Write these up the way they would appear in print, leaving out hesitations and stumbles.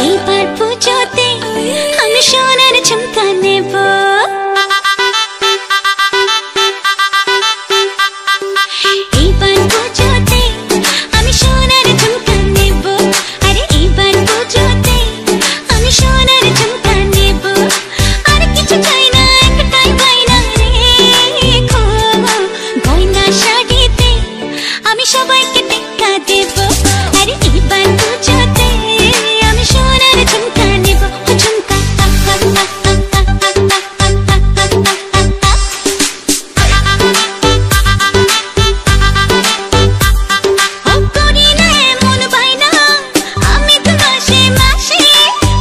এইবার পুজোতে আমি সোনার ঝুমকা নেব। এইবার পুজোতে আমি সোনার ঝুমকা নেব। আরে এইবার পুজোতে আমি সোনার ঝুমকা নেব। আর কিছু চাই না, একটাই গয়না রেখো। গয়না শাড়িতে আমি সবাইকে টেক্কা দেব। আরে এইবার পুজোতে আমি সোনার ঝুমকা নেব। ঝুমকা করি না এমন বায়না আমি তো মাসে মাসে।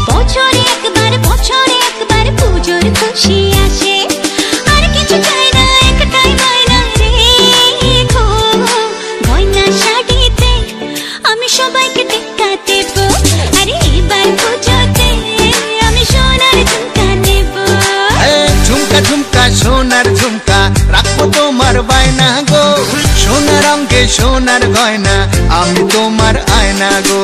বছরে একবার পুজোর খুশি আসে। আর কিছু চাই না, একটাই গয়না রেখো। গয়না শাড়িতে আমি সবাইকে টেক্কা দেব। আরে এবার পুজোতে আমি সোনার ঝুমকা নেব। ঝুমকা ঝুমকা সোনার ঝুমকা রাখবো তোমার বায়না গো। সোনার অঙ্গে সোনার গয়না আমি তোমার আয়না গো।